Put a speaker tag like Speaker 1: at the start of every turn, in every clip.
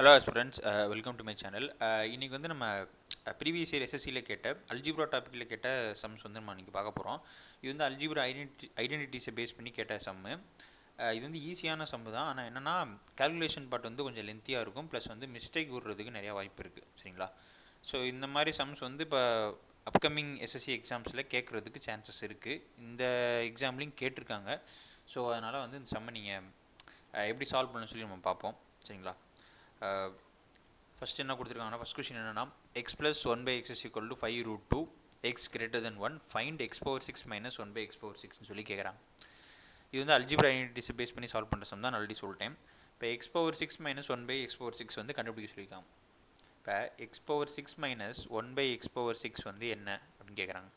Speaker 1: Hello students, welcome to my channel. இன்றைக்கி வந்து நம்ம ப்ரீவியஸ் இயர் எஸ்எஸ்சியில் கேட்ட அல்ஜிப்ரா டாப்பிக்கில் கேட்ட சம்ஸ் வந்து நம்ம இன்றைக்கி பார்க்க போகிறோம். இது வந்து அல்ஜிப்ரா ஐடென்டிட்டிஸை பேஸ் பண்ணி கேட்ட சம்மு. இது வந்து ஈஸியான சம்மு தான். ஆனால் என்னென்னா கால்குலேஷன் பார்ட் வந்து கொஞ்சம் லென்த்தியாக இருக்கும். ப்ளஸ் வந்து மிஸ்டேக் விடுறதுக்கு நிறையா வாய்ப்பு இருக்குது. சரிங்களா? ஸோ இந்த மாதிரி சம்ஸ் வந்து இப்போ அப்கமிங் எஸ்எஸ்சி எக்ஸாம்ஸில் கேட்குறதுக்கு சான்சஸ் இருக்குது. இந்த எக்ஸாம்லேயும் கேட்டிருக்காங்க. ஸோ அதனால் வந்து இந்த சம்மை நீங்கள் எப்படி சால்வ் பண்ணணும்னு சொல்லி நம்ம பார்ப்போம். சரிங்களா? ஃபஸ்ட் என்ன கொடுத்துருக்காங்கன்னா, ஃபஸ்ட் கொஸ்டின் என்னென்னா x plus 1/x is equal to 5√2 x greater than 1 find x power 6 minus 1/x power 6ன்னு சொல்லி கேட்குறாங்க. இது வந்து அல்ஜிப்ரா ஐடென்டிட்டிஸை பேஸ் பண்ணி சால்வ் பண்ணுற சம் தான், ஆல்ரெடி சொல்லிட்டேன். இப்போ x power 6 minus 1/x power 6 வந்து கண்டுபிடிக்க சொல்லியிருக்காங்க. இப்போ x power 6 minus 1/x power 6 வந்து என்ன அப்படின்னு கேட்குறாங்க.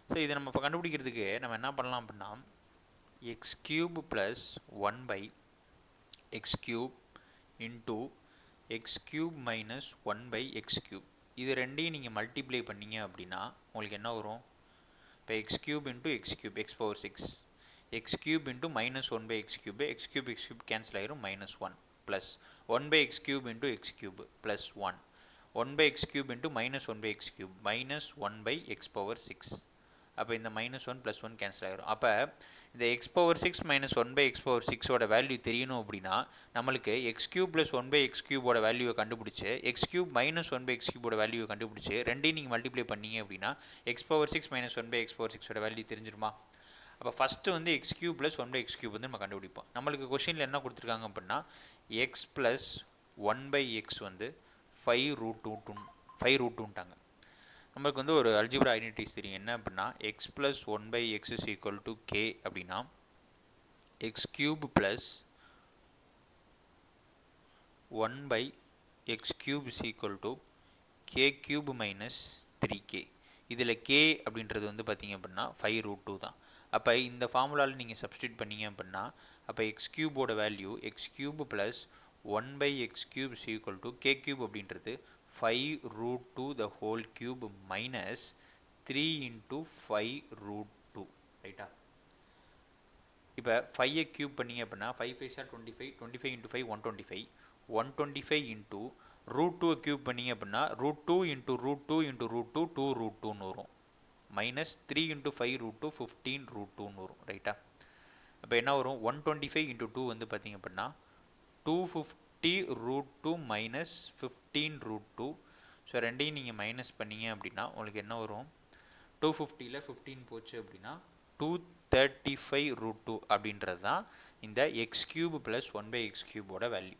Speaker 1: ஸோ இதை நம்ம இப்போ கண்டுபிடிக்கிறதுக்கு நம்ம என்ன பண்ணலாம் அப்படின்னா, x cube plus 1/x cube into x cube minus 1/x cube, இது ரெண்டையும் நீங்கள் மல்டிப்ளை பண்ணிங்க அப்படின்னா உங்களுக்கு என்ன வரும்? இப்போ x cube into x cube, x power 6, x cube into minus 1/x cube, x cube cancel ஆயிரும், minus 1 plus 1/x cube into x cube plus 1, 1/x cube into minus 1/x cube minus 1/x power 6. அப்போ இந்த minus 1 plus 1 cancel ஆகிரும். அப்போ இந்த x power 6 minus 1/x power 6ஓட value தெரியணும் அப்படின்னா நம்மளுக்கு எக்ஸ் கியூப் ப்ளஸ் 1/x கியூபோட வேல்யூவை கண்டுபிடிச்சி எக்ஸ் கியூப் மைனஸ் 1/x கியூபோட வேல்யூவை கண்டுபிடிச்சி ரெண்டையும் நீங்கள் மல்டிப்ளை பண்ணீங்க அப்படின்னா x power 6 minus 1/x power 6ஓட வேல்யூ தெரிஞ்சிருமா? அப்போ ஃபஸ்ட்டு வந்து x cube plus 1/x cube வந்து நம்ம கண்டுபிடிப்போம். நம்மளுக்கு கொஷினில் என்ன கொடுத்துருக்காங்க அப்படின்னா எக்ஸ் ப்ளஸ் 1/x வந்து 5√2ன்ட்டாங்க. நம்மளுக்கு வந்து ஒரு அல்ஜிப்ரா ஐடென்டிட்டிஸ் தெரியும். என்ன அப்படின்னா x plus 1/x is equal to k அப்படின்னா x cube plus 1/x cube is equal to k cube minus 3k. இதில் கே அப்படின்றது வந்து பார்த்திங்க அப்படின்னா 5√2 தான். அப்போ இந்த ஃபார்முலாவில் நீங்கள் சப்ஸ்டியூட் பண்ணிங்க அப்படின்னா அப்போ எக்ஸ் கியூபோட value x cube plus 1/x cube is equal to k cube அப்படின்றது 5√2 the whole cube minus 3 into 5√2. ரைட்டா? இப்போ 5ஐ கியூப் பண்ணிங்க அப்படின்னா 5 5 சார் 25, 25 into 5 125, 125 into √2 கியூப் பண்ணிங்க அப்படின்னா √2 into √2 into √2 2√2ன்னு வரும், மைனஸ் 3 into 5√2 15√2ன்னு வரும். ரைட்டா? அப்போ என்ன வரும்? 125 into 2 வந்து பார்த்திங்க அப்படின்னா 250√2 மைனஸ் 15√2. ஸோ ரெண்டையும் நீங்கள் மைனஸ் பண்ணிங்க அப்படின்னா உங்களுக்கு என்ன வரும்? 250ல் 15 போச்சு அப்படின்னா 235√2 அப்படின்றது தான் இந்த எக்ஸ் கியூப் ப்ளஸ் 1/x கியூபோட வேல்யூ.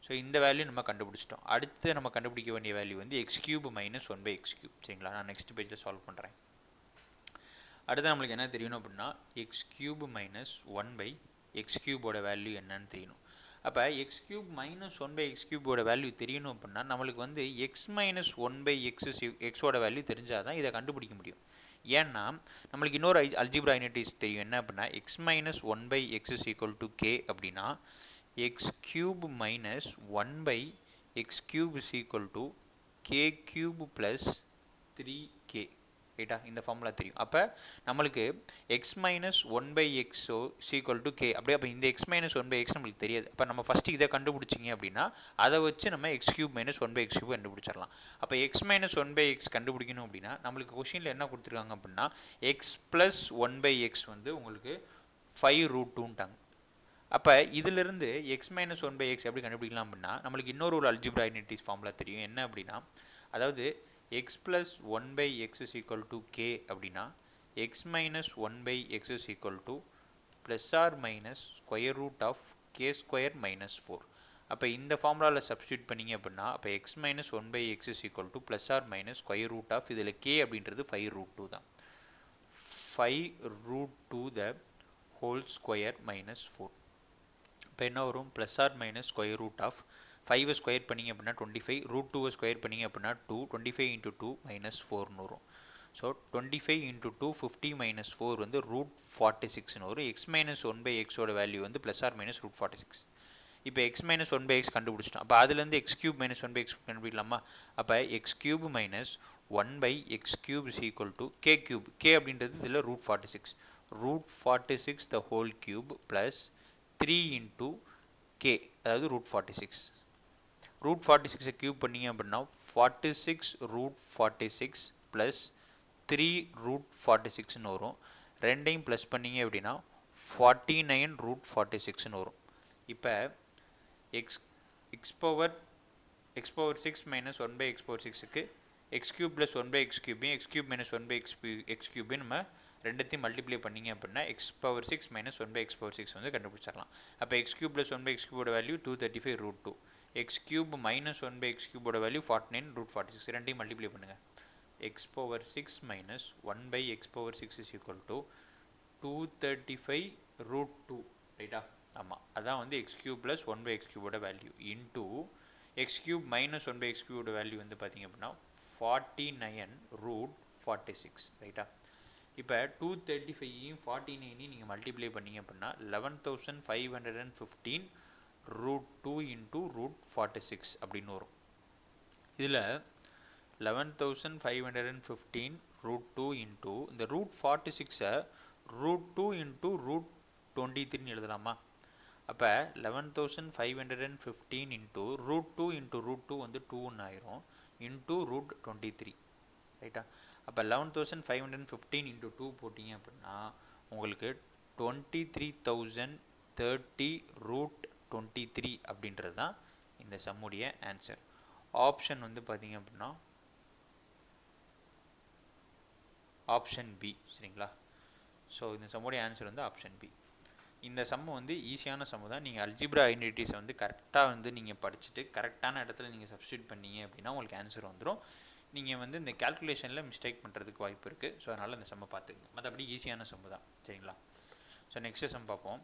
Speaker 1: ஸோ இந்த வேல்யூ நம்ம கண்டுபிடிச்சிட்டோம். அடுத்து நம்ம கண்டுபிடிக்க வேண்டிய வேல்யூ வந்து x cube minus 1/x cube. சரிங்களா? நான் நெக்ஸ்ட் பேஜில் சால்வ் பண்ணுறேன். அடுத்து நம்மளுக்கு என்ன தெரியணும் அப்படின்னா எக்ஸ் கியூப் மைனஸ் 1/x கியூபோட வேல்யூ என்னன்னு தெரியணும். அப்போ எக்ஸ் கியூப் மைனஸ் 1/x கியூபோட வேல்யூ தெரியணும் அப்படின்னா நம்மளுக்கு வந்து எக்ஸ் மைனஸ் 1/x எக்ஸோட வேல்யூ தெரிஞ்சால் தான் இதை கண்டுபிடிக்க முடியும். ஏன்னா நம்மளுக்கு இன்னொரு அல்ஜிப்ரா ஐடென்டிட்டிஸ் தெரியும். என்ன அப்படின்னா x minus 1/x is equal to k அப்படின்னா x cube minus 1/x cube is equal to k cube plus 3k. ரைட்டா? இந்த ஃபார்முலா தெரியும். அப்போ நம்மளுக்கு x minus 1/x equal to k. அப்படியே அப்போ இந்த எக்ஸ் மைனஸ் 1/x நம்மளுக்கு தெரியாது. அப்போ நம்ம ஃபஸ்ட்டு இதை கண்டுபிடிச்சிங்க அப்படின்னா அதை வச்சு நம்ம X cube minus 1/x cube கண்டுபிடிச்சிடலாம். அப்போ எக்ஸ் மைனஸ் 1/x கண்டுபிடிக்கணும் அப்படின்னா நம்மளுக்கு கொஷினில் என்ன கொடுத்துருக்காங்க அப்படின்னா எக்ஸ் ப்ளஸ் 1/x வந்து உங்களுக்கு 5√2ன்ட்டாங்க. அப்போ இதிலிருந்து எக்ஸ் மைனஸ் 1/x எப்படி கண்டுபிடிக்கலாம் அப்படின்னா நம்மளுக்கு இன்னொரு அல்ஜிப்ரா ஐடென்டிட்டிஸ் ஃபார்முலா தெரியும். என்ன அப்படின்னா அதாவது x plus 1/x is equal to k அப்படின்னா x minus 1/x is equal to plus or minus square root of k square minus 4. அப்போ இந்த ஃபார்முலாவில் சப்ஸ்டியூட் பண்ணிங்க அப்படின்னா அப்போ x minus 1/x is equal to plus or minus square root of இதில் k அப்படின்றது 5√2 தான், 5√2 த ஹோல் ஸ்கொயர் மைனஸ் 4. இப்போ என்ன வரும்? Plus or minus square root of 5 square பண்ணிங்க அப்படின்னா 25, √2 ஸ்கொயர் பண்ணிங்க அப்படின்னா 2, 25 into 2 மைனஸ் 4ன்னு வரும். ஸோ 25 into 2 50 மைனஸ் 4 வந்து √46ன்னு வரும். எக்ஸ் மைனஸ் 1/xோட வேல்யூ வந்து ப்ளஸ் ஆர் மைனஸ் √46. இப்போ எக்ஸ் மைனஸ் 1/x கண்டுபிடிச்சிட்டோம். அப்போ அதுலேருந்து எக்ஸ் கியூப் மைனஸ் 1/x கண்டுபிடிக்கலாமா? அப்போ x cube minus 1/x cube is equal to k cube. K அப்படின்றது இதில் √46, √46 the whole cube plus 3 into k, அதாவது √46. ரூட் 46 கியூப் பண்ணிங்க அப்படின்னா 46 ரூட் 46 ப்ளஸ் 3 ரூட் 46ன்னு வரும். ரெண்டையும் ப்ளஸ் பண்ணிங்க அப்படின்னா 49 ரூட் 46ன்னு வரும். இப்போ x power 6 minus 1 by x power 6க்கு x cube plus 1 by x கியூபையும் x cube minus 1 by x கியூபையும் நம்ம ரெண்டுத்தையும் மல்டிப்ளை பண்ணிங்க அப்படின்னா x power 6 minus 1 by x power 6 வந்து கண்டுபிடிச்சிடலாம். அப்போ x cube plus 1 by x கியூபோட value 235 root 2, x cube minus 1 by x கியூபோட வேல்யூ 49 ரூட் 46. ரெண்டையும் மல்டிப்ளை பண்ணுங்கள். X power 6 minus 1 by x power 6 is equal to 235 root 2, ரைட்டா? ஆமாம், அதான் வந்து x cube plus 1 by x கியூபோட value into x cube minus 1 by x கியூபோட value வந்து பார்த்திங்க அப்படின்னா 49 ரூட் 46, ரைட்டா? இப்போ 235யும் 49யும் நீங்கள் மல்டிப்ளை பண்ணிங்க அப்படின்னா 11,515 ரூட் 2 இன்டூ ரூட் 46 அப்படின்னு வரும். இதில் 11,515 ரூட் 2 இன்டூ இந்த ரூட் 46ஐ ரூட் 2 இன்டூ ரூட் 23ன்னு எழுதலாமா? அப்போ 11,515 இன்டூ ரூட் 2 இன்டூ ரூட் 2 வந்து 2ன்னு ஆயிரும் இன்டூ ரூட் 23, ரைட்டா? அப்போ 11,515 இன்டூ 2 போட்டிங்க அப்படின்னா உங்களுக்கு 23,030 ரூட் 23 அப்படின்றது தான் இந்த சம்முடைய ஆன்சர். ஆப்ஷன் வந்து பார்த்தீங்க அப்படின்னா ஆப்ஷன் பி, சரிங்களா? ஸோ இந்த சம்முடைய ஆன்சர் வந்து ஆப்ஷன் பி. இந்த சம்மு வந்து ஈஸியான சம்மு தான். நீங்கள் அல்ஜிப்ரா ஐடென்டிட்டிஸை வந்து கரெக்டாக வந்து நீங்கள் படிச்சுட்டு கரெக்டான இடத்துல நீங்கள் சப்ஸ்டியூட் பண்ணீங்க அப்படின்னா உங்களுக்கு ஆன்சர் வந்துடும். நீங்கள் வந்து இந்த கேல்குலேஷனில் மிஸ்டேக் பண்ணுறதுக்கு வாய்ப்பு இருக்குது. ஸோ அதனால் இந்த சம்மை பார்த்துக்கங்க. மற்றபடி ஈஸியான சம்மு தான், சரிங்களா? ஸோ நெக்ஸ்ட் சம் பார்ப்போம்.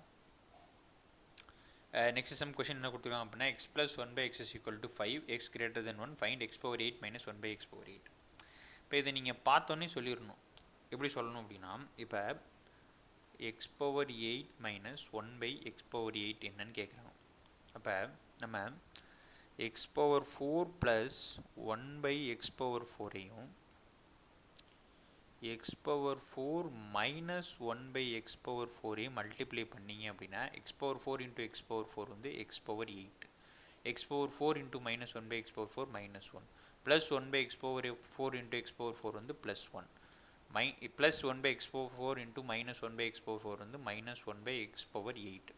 Speaker 1: நெக்ஸ்ட் சம் கொஷின் என்ன கொடுத்துருக்காங்க அப்படின்னா x plus 1 by x is equal to 5, x greater than 1, find x power 8 minus 1 by x power 8. இப்போ இதை நீங்கள் பார்த்தோன்னே சொல்லிடணும். எப்படி சொல்லணும் அப்படின்னா, இப்போ x power 8 minus 1 by x power 8 என்னன்னு கேட்குறாங்க. அப்போ நம்ம x power 4 plus 1 by x power 4ஐயும் x power 4 minus 1 by x power 4ஐயும் மல்டிப்ளை பண்ணிங்க அப்படின்னா x power 4 into x power 4 வந்து எக்ஸ் power 8, x power 4 into minus 1 by x power 4 minus 1, plus 1 by x power 4 into x power 4 வந்து plus 1, plus 1 by x power 4 into minus 1 by x power 4 வந்து minus 1 by x power 8.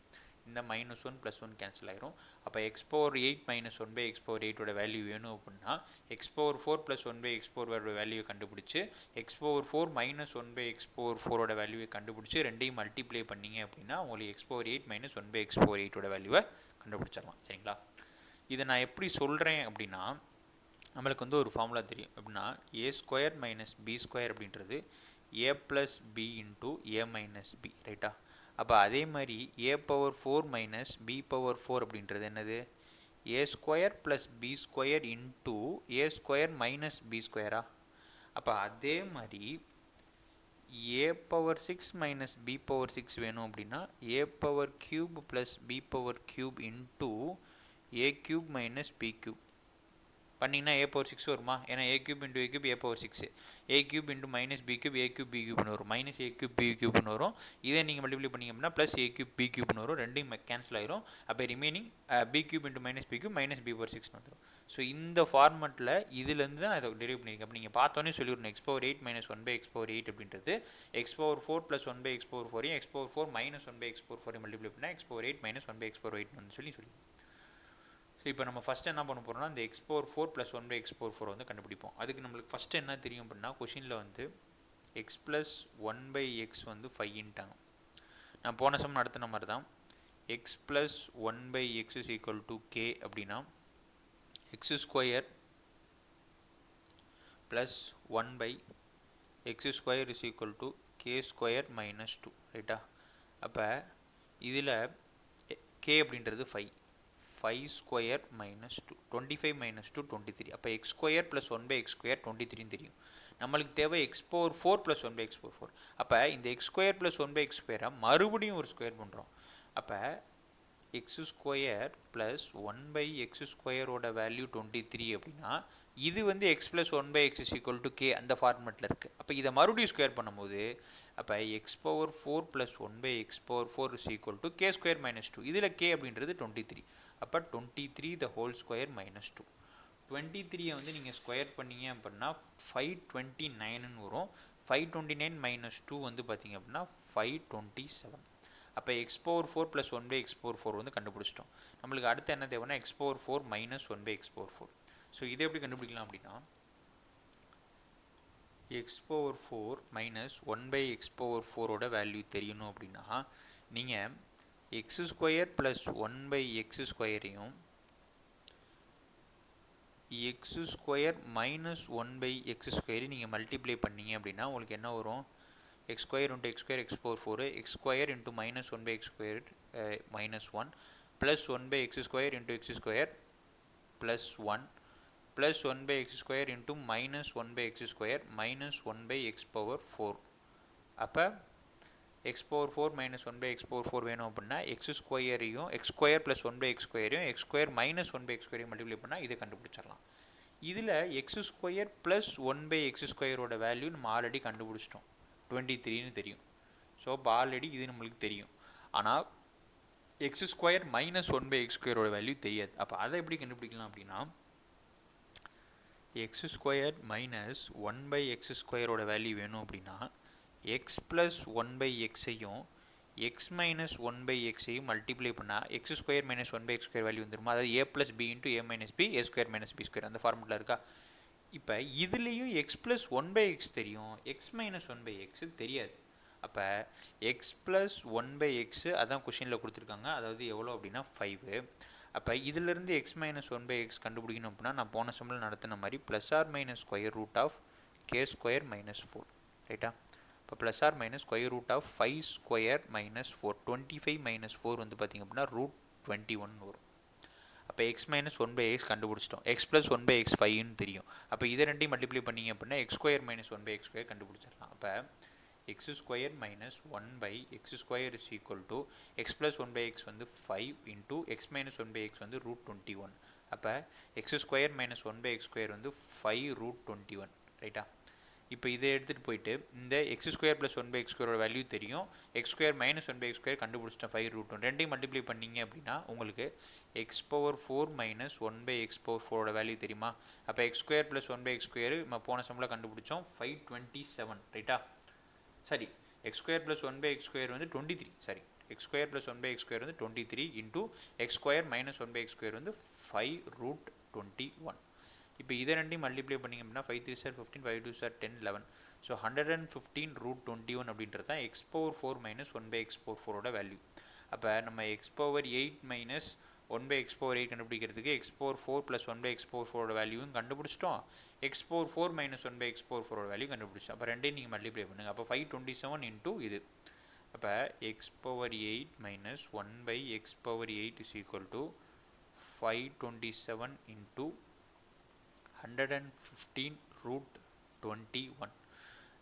Speaker 1: இந்த minus 1 plus 1 cancel ஆயிரும். அப்போ x power 8 minus 1 by x power 8ஓட value வேணும் அப்படின்னா x power 4 plus 1 by x power வேல்யூவை கண்டுபிடிச்சி x power 4 minus 1 by x power 4ஓட வேல்யூவை கண்டுபிடிச்சி ரெண்டையும் மல்டிப்ளை பண்ணிங்க அப்படின்னா உங்களுக்கு x power 8 minus 1 by x power 8ஓட வேல்யூவை கண்டுபிடிச்சிடலாம், சரிங்களா? இதை நான் எப்படி சொல்கிறேன் அப்படின்னா, நம்மளுக்கு வந்து ஒரு ஃபார்முலா தெரியும். அப்படின்னா a square minus b square அப்படின்றது a plus b into a minus b, ரைட்டா? அப்போ அதே மாதிரி a power 4 minus b power 4 அப்படின்றது என்னது? A square plus b square into a square minus b ஸ்கொயரா? அப்போ அதே மாதிரி a power 6 minus b power 6 வேணும் அப்படின்னா a power cube plus b power cube into a cube minus b cube பண்ணிங்கன்னா a power 6 வருமா? ஏன்னா a cube into a cube a power 6, a cube into minus b cube a cube b கியூப்னு வரும், minus a cube b கியூப்னு வரும். இதே நீங்கள் multiply பண்ணிங்க அப்படின்னா ப்ளஸ் ஏ கியூப் பி கியூப்னு வரும். ரெண்டையும் கேன்சல் ஆயிரும். அப்போ remaining b cube into minus b cube minus b power 6 வந்துடும். ஸோ இந்த ஃபார்மெட்டில் இதுலேருந்து தான் அதை டெரிவ் பண்ணியிருக்கேன். அப்போ நீங்கள் பார்த்தோன்னே சொல்லிடணும் x power 8 minus 1 by x power 8 அப்படின்றது x power 4 plus 1 by x power 4ஐயும் x power 4 minus 1 by x power 4ஐயும் மல்டிப்ளை பண்ணால் x power 8 minus 1 by x power 8 வந்து சொல்லி. ஸோ இப்போ நம்ம ஃபஸ்ட்டு என்ன பண்ண போகிறோம்னா இந்த x power 4 plus 1 by x power 4 வந்து கண்டுபிடிப்போம். அதுக்கு நம்மளுக்கு ஃபஸ்ட்டு என்ன தெரியும் அப்படின்னா கொஷினில் வந்து எக்ஸ் ப்ளஸ் 1 பை எக்ஸ் வந்து 5ன்ட்டாங்க. நான் போன சம் நடத்தின மாதிரி தான் x plus 1 by x is equal to k அப்படின்னா x square plus 1 by x square is equal to k square minus 2, ரைட்டா? அப்போ இதில் கே அப்படின்றது 5 ஸ்கொயர் மைனஸ் 2, 25 மைனஸ் 2 23. அப்போ x square plus 1 by x square 23 தெரியும். நம்மளுக்கு தேவை x power 4 plus 1 by x power 4. அப்போ இந்த x square plus 1 by x ஸ்கொயரை மறுபடியும் ஒரு ஸ்கொயர் பண்ணுறோம். அப்போ x square plus one by x ஸ்கொயரோட வேல்யூ 23 அப்படின்னா இது வந்து x plus one by x is equal to k அந்த ஃபார்மெட்டில் இருக்குது. அப்போ இதை மறுபடியும் ஸ்கொயர் பண்ணும்போது அப்போ x power 4 plus one by x power 4 is equal to k square minus 2. இதில் கே அப்படின்றது 23. அப்போ 23 த ஹோல் ஸ்கொயர் மைனஸ் 2. 23 வந்து நீங்கள் ஸ்கொயர் பண்ணீங்க அப்படின்னா 529ன்னு வரும். 529 மைனஸ் 2 வந்து பார்த்தீங்க அப்படின்னா 527. அப்போ x power 4 plus one by x power 4 வந்து கண்டுபிடிச்சிட்டோம். நம்மளுக்கு அடுத்து என்ன தேவைன்னா x power 4 minus one by x power 4. So இதை எப்படி கண்டுபிடிக்கலாம் அப்படின்னா x power 4 minus one by x power 4ஓட வேல்யூ தெரியணும் அப்படின்னா நீங்கள் x square plus one by x ஸ்கொயரையும் x square minus one by x ஸ்கொயரையும் நீங்கள் மல்டிப்ளை பண்ணீங்க அப்படின்னா உங்களுக்கு என்ன வரும்? x square into x square x power 4 x square into minus 1 by x square minus 1 plus 1 by x square into x square plus 1 plus 1 by x square into minus 1 by x square minus 1 by x power 4. அப்போ x power 4 minus 1 by x power 4 வேணும் அப்படின்னா x ஸ்கொயரையும் x square plus 1 by x squareையும் x square minus 1 by x squareையும் multiply பண்ணால் இதை கண்டுபிடிச்சிடலாம். இதில் x square plus 1 by x squareோட value நம்ம ஆல்ரெடி கண்டுபிடிச்சிட்டோம், 23ன்னு தெரியும். ஸோ இப்போ ஆல்ரெடி இது நம்மளுக்கு தெரியும். ஆனால் x square minus one by x ஸ்கொயரோட வேல்யூ தெரியாது. அப்போ அதை எப்படி கண்டுபிடிக்கலாம் அப்படின்னா x square minus one by x ஸ்கொயரோட வேல்யூ வேணும் அப்படின்னா எக்ஸ் ப்ளஸ் ஒன் பை எக்ஸையும் எக்ஸ் மைனஸ் ஒன் பை எக்ஸையும் மல்டிப்ளை பண்ணால் x square minus one by x square value வந்துருமா? அதாவது a plus b into a minus b a square minus b square அந்த formula இருக்கா? இப்போ இதுலேயும் x plus one by x தெரியும், x minus one by x தெரியாது. அப்போ x plus one by x அதான் கொஷினில் கொடுத்துருக்காங்க, அதாவது எவ்வளோ அப்படின்னா 5. அப்போ இதிலேருந்து x minus one by x கண்டுபிடிக்கணும் அப்படின்னா நான் போன சம்பளம் நடத்தின மாதிரி plus or minus square root of k square minus 4, ரைட்டா? இப்போ plus or minus square root of 5 square minus 4, 25 minus 4 வந்து பார்த்திங்க அப்படின்னா ரூட் 21 வரும். அப்போ x minus one by x கண்டுபிடிச்சிட்டோம், x plus one by x 5ன்னு தெரியும். அப்போ இதை ரெண்டையும் மல்டிப்ளை பண்ணிங்க அப்படின்னா x square minus one by x square கண்டுபிடிச்சிடலாம். அப்போ x square minus one by x square is equal to x plus one by x வந்து 5 into x minus one by x வந்து ரூட் 21. அப்போ x square minus one by x square வந்து 5 root 21, ரைட்டா? இப்போ இதை எடுத்துகிட்டு போயிட்டு இந்த x square plus one by x ஸ்கொயரோட வேல்யூ தெரியும், x square minus one by x square கண்டுபிடிச்சிட்டோம் 5 ரூட் 1. ரெண்டையும் மல்டிப்ளை பண்ணிங்க அப்படின்னா உங்களுக்கு x power 4 minus one by x power 4ஓட வேல்யூ தெரியுமா? அப்போ x square plus one by x square நம்ம போன சம்பளம் கண்டுபிடிச்சோம் 527, ரைட்டா? சரி, x square plus one by x square வந்து 23, சரி x square plus one by x square வந்து 23 into x square minus one by x square வந்து 5 ரூட் 21. இப்போ இதை ரெண்டையும் மல்டிப்ளை பண்ணிங்க அப்படின்னா 5 3 சார் 15, 5 2 சார் 10 11. ஸோ 115 ரூட் 21 அப்படின்றது தான் x power 4 minus one by x power 4ஓட வேல்யூ. அப்போ நம்ம x power 8 minus one by x power 8 கண்டுபிடிக்கிறதுக்கு x power 4 plus one by x power 4ஓட வேல்யூவும் கண்டுபிடிச்சிட்டோம், x power 4 minus one by x power 4ஓட வேல்யூ கண்டுபிடிச்சோம். அப்போ ரெண்டையும் நீங்கள் மல்டிப்ளை பண்ணுங்கள். அப்போ 527 இன்ட்டு இது. அப்போ x power 8 minus one by x power 8 is equal to 527 into 115 root 21.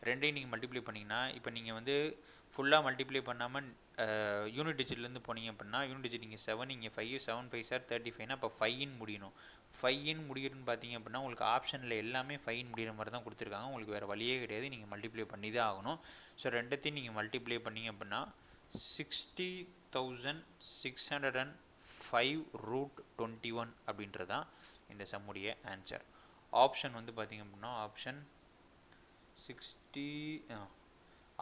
Speaker 1: ரெண்டையும் நீங்கள் மல்டிப்ளை பண்ணிங்கன்னா இப்போ நீங்கள் வந்து ஃபுல்லாக மல்டிப்ளை பண்ணாமல் யூனிட் டிஜிட்லேருந்து போனீங்க அப்படின்னா யூனிட் டிஜிட் நீங்கள் 7 இங்கே 5 7 5 சார் 35னா அப்போ 5ன்னு முடியணும். 5ன்னு முடியுதுன்னு பார்த்தீங்க அப்படின்னா உங்களுக்கு ஆப்ஷனில் எல்லாமே 5ன்னு முடிகிற மாதிரி தான் கொடுத்துருக்காங்க, உங்களுக்கு வேறு வழியே கிடையாது, நீங்கள் மல்டிப்ளை பண்ணி தான் ஆகணும். ஸோ ரெண்டத்தையும் நீங்கள் மல்டிப்ளை பண்ணிங்க அப்படின்னா 60,605 ரூட் 21 அப்படின்றது தான் இந்த சம்முடைய ஆன்சர். ஆப்ஷன் வந்து பார்த்திங்க அப்படின்னா ஆப்ஷன் 60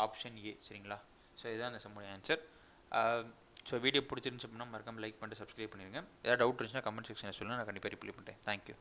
Speaker 1: ஆப்ஷன் ஏ, சரிங்களா? ஸோ இதுதான் அந்த சம்முடைய ஆன்சர். ஸோ வீடியோ பிடிச்சிருந்துச்சு அப்படின்னா மறக்காம லைக் பண்ணிட்டு சப்ஸ்கிரைப் பண்ணிடுங்க. ஏதாவது டவுட் இருந்துச்சுன்னா கமெண்ட் செக்ஷனில் சொல்லுங்கள், நான் கண்டிப்பாக ரிப்ளை பண்ணுறேன். தேங்க்யூ.